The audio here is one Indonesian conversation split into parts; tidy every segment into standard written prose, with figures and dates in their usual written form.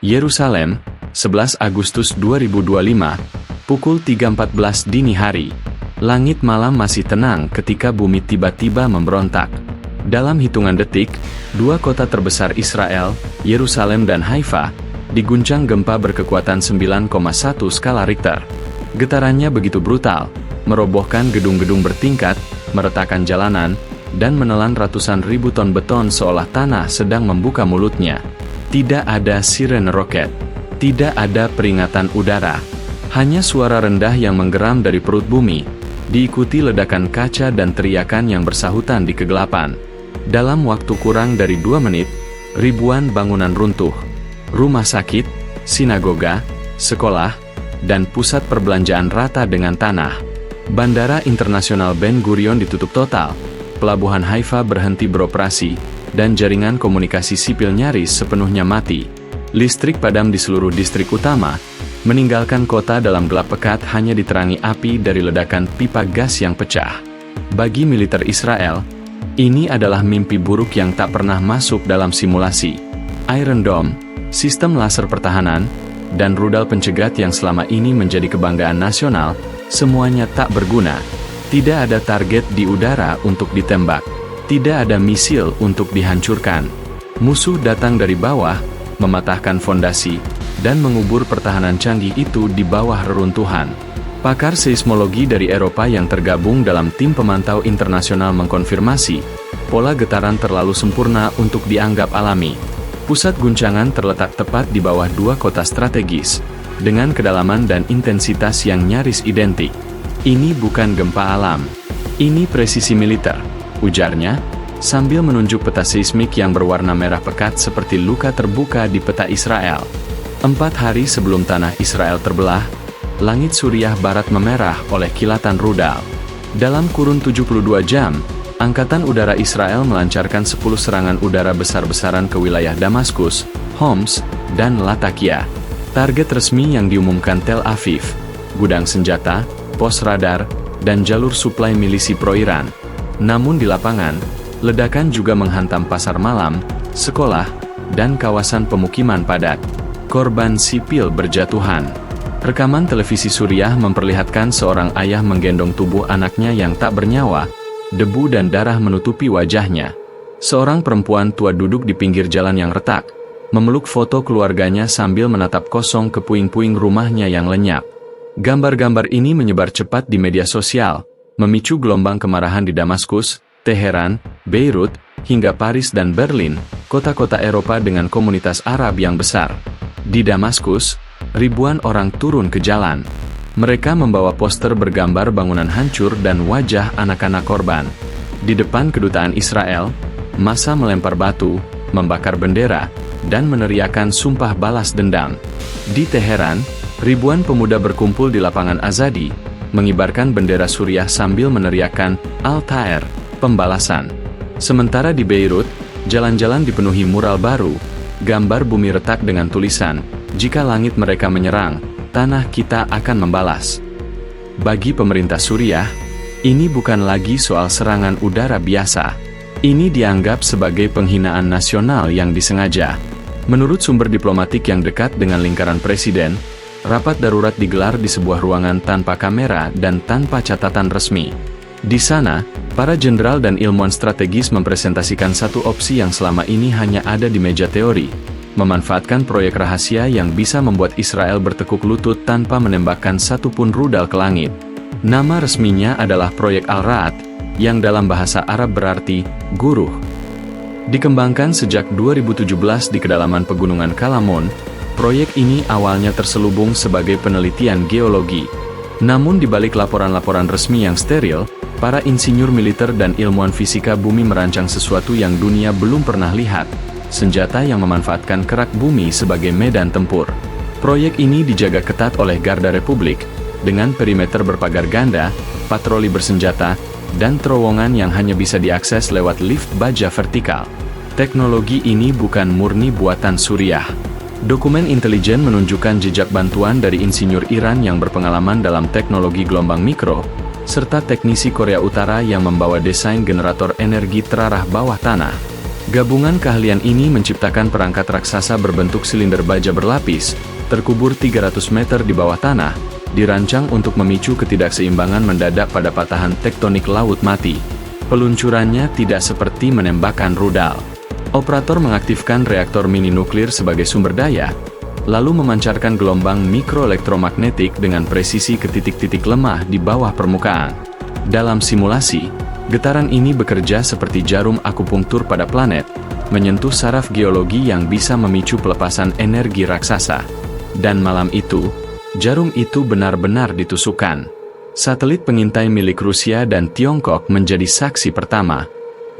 Yerusalem, 11 Agustus 2025, pukul 3.14 dini hari. Langit malam masih tenang ketika bumi tiba-tiba memberontak. Dalam hitungan detik, dua kota terbesar Israel, Yerusalem dan Haifa, diguncang gempa berkekuatan 9,1 skala Richter. Getarannya begitu brutal, merobohkan gedung-gedung bertingkat, meretakkan jalanan, dan menelan ratusan ribu ton beton seolah tanah sedang membuka mulutnya. Tidak ada sirene roket, tidak ada peringatan udara, hanya suara rendah yang menggeram dari perut bumi, diikuti ledakan kaca dan teriakan yang bersahutan di kegelapan. Dalam waktu kurang dari 2 menit, ribuan bangunan runtuh. Rumah sakit, sinagoga, sekolah, dan pusat perbelanjaan rata dengan tanah. Bandara Internasional Ben Gurion ditutup total, pelabuhan Haifa berhenti beroperasi, dan jaringan komunikasi sipil nyaris sepenuhnya mati. Listrik padam di seluruh distrik utama, meninggalkan kota dalam gelap pekat hanya diterangi api dari ledakan pipa gas yang pecah. Bagi militer Israel, ini adalah mimpi buruk yang tak pernah masuk dalam simulasi. Iron Dome, sistem laser pertahanan, dan rudal pencegat yang selama ini menjadi kebanggaan nasional, semuanya tak berguna. Tidak ada target di udara untuk ditembak. Tidak ada misil untuk dihancurkan. Musuh datang dari bawah, mematahkan fondasi, dan mengubur pertahanan canggih itu di bawah reruntuhan. Pakar seismologi dari Eropa yang tergabung dalam tim pemantau internasional mengkonfirmasi, pola getaran terlalu sempurna untuk dianggap alami. Pusat guncangan terletak tepat di bawah dua kota strategis, dengan kedalaman dan intensitas yang nyaris identik. Ini bukan gempa alam. Ini presisi militer, ujarnya, sambil menunjuk peta seismik yang berwarna merah pekat seperti luka terbuka di peta Israel. 4 hari sebelum tanah Israel terbelah, langit Suriah Barat memerah oleh kilatan rudal. Dalam kurun 72 jam, Angkatan Udara Israel melancarkan 10 serangan udara besar-besaran ke wilayah Damaskus, Homs, dan Latakia. Target resmi yang diumumkan Tel Aviv, gudang senjata, pos radar, dan jalur suplai milisi pro-Iran. Namun di lapangan, ledakan juga menghantam pasar malam, sekolah, dan kawasan pemukiman padat. Korban sipil berjatuhan. Rekaman televisi Suriah memperlihatkan seorang ayah menggendong tubuh anaknya yang tak bernyawa, debu dan darah menutupi wajahnya. Seorang perempuan tua duduk di pinggir jalan yang retak, memeluk foto keluarganya sambil menatap kosong ke puing-puing rumahnya yang lenyap. Gambar-gambar ini menyebar cepat di media sosial, memicu gelombang kemarahan di Damaskus, Teheran, Beirut, hingga Paris dan Berlin, kota-kota Eropa dengan komunitas Arab yang besar. Di Damaskus, ribuan orang turun ke jalan. Mereka membawa poster bergambar bangunan hancur dan wajah anak-anak korban. Di depan kedutaan Israel, massa melempar batu, membakar bendera, dan meneriakan sumpah balas dendam. Di Teheran, ribuan pemuda berkumpul di lapangan Azadi, mengibarkan bendera Suriah sambil meneriakan Al-Taer, pembalasan. Sementara di Beirut, jalan-jalan dipenuhi mural baru, gambar bumi retak dengan tulisan, "Jika langit mereka menyerang, tanah kita akan membalas." Bagi pemerintah Suriah, ini bukan lagi soal serangan udara biasa. Ini dianggap sebagai penghinaan nasional yang disengaja. Menurut sumber diplomatik yang dekat dengan lingkaran presiden, rapat darurat digelar di sebuah ruangan tanpa kamera dan tanpa catatan resmi. Di sana, para jenderal dan ilmuwan strategis mempresentasikan satu opsi yang selama ini hanya ada di meja teori, memanfaatkan proyek rahasia yang bisa membuat Israel bertekuk lutut tanpa menembakkan satupun rudal ke langit. Nama resminya adalah Proyek Al-Ra'd, yang dalam bahasa Arab berarti guruh. Dikembangkan sejak 2017 di kedalaman pegunungan Kalamon, proyek ini awalnya terselubung sebagai penelitian geologi. Namun di balik laporan-laporan resmi yang steril, para insinyur militer dan ilmuwan fisika bumi merancang sesuatu yang dunia belum pernah lihat. Senjata yang memanfaatkan kerak bumi sebagai medan tempur. Proyek ini dijaga ketat oleh Garda Republik, dengan perimeter berpagar ganda, patroli bersenjata, dan terowongan yang hanya bisa diakses lewat lift baja vertikal. Teknologi ini bukan murni buatan Suriah. Dokumen intelijen menunjukkan jejak bantuan dari insinyur Iran yang berpengalaman dalam teknologi gelombang mikro, serta teknisi Korea Utara yang membawa desain generator energi terarah bawah tanah. Gabungan keahlian ini menciptakan perangkat raksasa berbentuk silinder baja berlapis, terkubur 300 meter di bawah tanah, dirancang untuk memicu ketidakseimbangan mendadak pada patahan tektonik laut mati. Peluncurannya tidak seperti menembakkan rudal. Operator mengaktifkan reaktor mini nuklir sebagai sumber daya, lalu memancarkan gelombang mikroelektromagnetik dengan presisi ke titik-titik lemah di bawah permukaan. Dalam simulasi, getaran ini bekerja seperti jarum akupunktur pada planet, menyentuh saraf geologi yang bisa memicu pelepasan energi raksasa. Dan malam itu, jarum itu benar-benar ditusukkan. Satelit pengintai milik Rusia dan Tiongkok menjadi saksi pertama.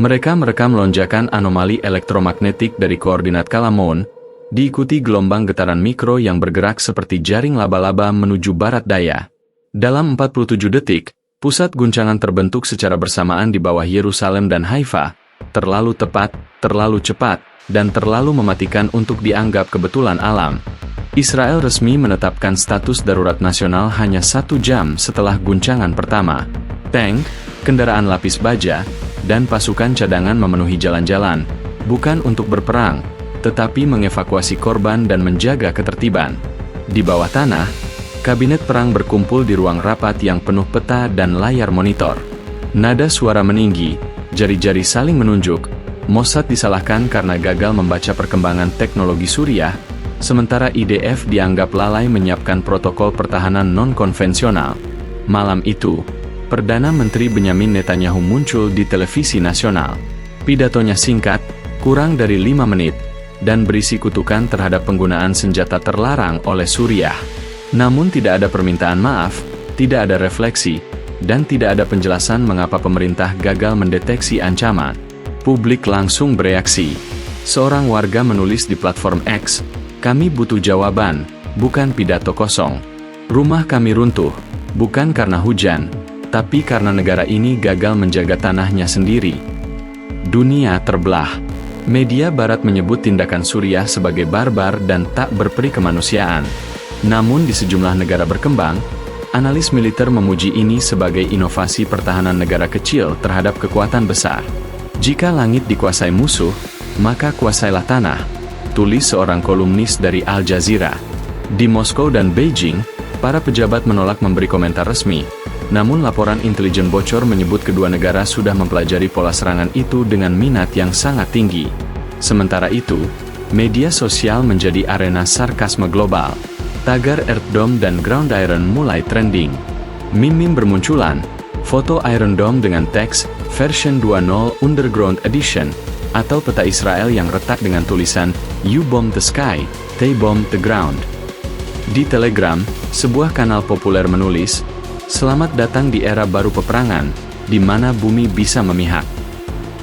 Mereka merekam lonjakan anomali elektromagnetik dari koordinat Kalamon, diikuti gelombang getaran mikro yang bergerak seperti jaring laba-laba menuju barat daya. Dalam 47 detik, pusat guncangan terbentuk secara bersamaan di bawah Yerusalem dan Haifa, terlalu tepat, terlalu cepat, dan terlalu mematikan untuk dianggap kebetulan alam. Israel resmi menetapkan status darurat nasional hanya 1 jam setelah guncangan pertama. Tank, kendaraan lapis baja, dan pasukan cadangan memenuhi jalan-jalan, bukan untuk berperang, tetapi mengevakuasi korban dan menjaga ketertiban. Di bawah tanah, kabinet perang berkumpul di ruang rapat yang penuh peta dan layar monitor. Nada suara meninggi, jari-jari saling menunjuk. Mossad disalahkan karena gagal membaca perkembangan teknologi Suriah, sementara IDF dianggap lalai menyiapkan protokol pertahanan non-konvensional. Malam itu, Perdana Menteri Benyamin Netanyahu muncul di televisi nasional. Pidatonya singkat, kurang dari 5 menit, dan berisi kutukan terhadap penggunaan senjata terlarang oleh Suriah. Namun tidak ada permintaan maaf, tidak ada refleksi, dan tidak ada penjelasan mengapa pemerintah gagal mendeteksi ancaman. Publik langsung bereaksi. Seorang warga menulis di platform X, "Kami butuh jawaban, bukan pidato kosong. Rumah kami runtuh, bukan karena hujan, tapi karena negara ini gagal menjaga tanahnya sendiri." Dunia terbelah. Media Barat menyebut tindakan Suriah sebagai barbar dan tak berperi kemanusiaan. Namun di sejumlah negara berkembang, analis militer memuji ini sebagai inovasi pertahanan negara kecil terhadap kekuatan besar. Jika langit dikuasai musuh, maka kuasailah tanah, tulis seorang kolumnis dari Al Jazeera. Di Moskow dan Beijing, para pejabat menolak memberi komentar resmi, namun laporan intelijen bocor menyebut kedua negara sudah mempelajari pola serangan itu dengan minat yang sangat tinggi. Sementara itu, media sosial menjadi arena sarkasme global. Tagar Earth Dome dan Ground Iron mulai trending. Meme-meme bermunculan, foto Iron Dome dengan teks version 2.0 Underground Edition, atau peta Israel yang retak dengan tulisan "You bomb the sky, they bomb the ground". Di Telegram, sebuah kanal populer menulis, "Selamat datang di era baru peperangan, di mana bumi bisa memihak."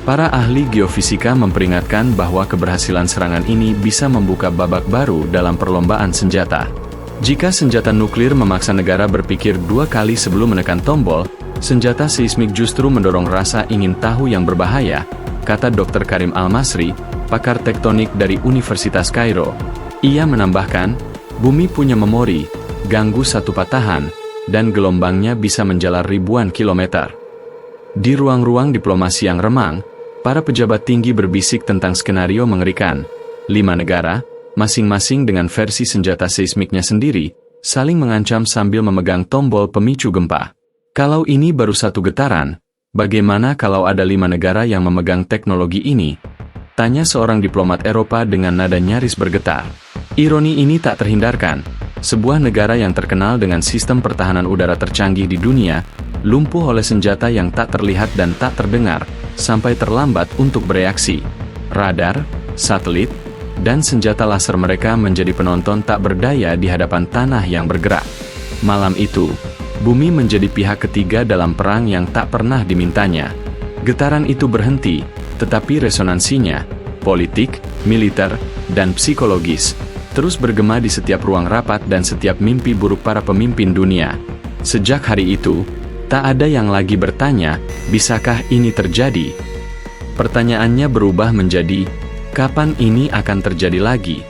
Para ahli geofisika memperingatkan bahwa keberhasilan serangan ini bisa membuka babak baru dalam perlombaan senjata. Jika senjata nuklir memaksa negara berpikir 2 kali sebelum menekan tombol, senjata seismik justru mendorong rasa ingin tahu yang berbahaya, kata Dr. Karim Al-Masri, pakar tektonik dari Universitas Kairo. Ia menambahkan, bumi punya memori, ganggu satu patahan, dan gelombangnya bisa menjalar ribuan kilometer. Di ruang-ruang diplomasi yang remang, para pejabat tinggi berbisik tentang skenario mengerikan. 5 negara, masing-masing dengan versi senjata seismiknya sendiri, saling mengancam sambil memegang tombol pemicu gempa. Kalau ini baru satu getaran, bagaimana kalau ada 5 negara yang memegang teknologi ini? Tanya seorang diplomat Eropa dengan nada nyaris bergetar. Ironi ini tak terhindarkan. Sebuah negara yang terkenal dengan sistem pertahanan udara tercanggih di dunia, lumpuh oleh senjata yang tak terlihat dan tak terdengar, sampai terlambat untuk bereaksi. Radar, satelit, dan senjata laser mereka menjadi penonton tak berdaya di hadapan tanah yang bergerak. Malam itu, bumi menjadi pihak ketiga dalam perang yang tak pernah dimintanya. Getaran itu berhenti, tetapi resonansinya, politik, militer, dan psikologis, terus bergema di setiap ruang rapat dan setiap mimpi buruk para pemimpin dunia. Sejak hari itu, tak ada yang lagi bertanya, bisakah ini terjadi? Pertanyaannya berubah menjadi, kapan ini akan terjadi lagi?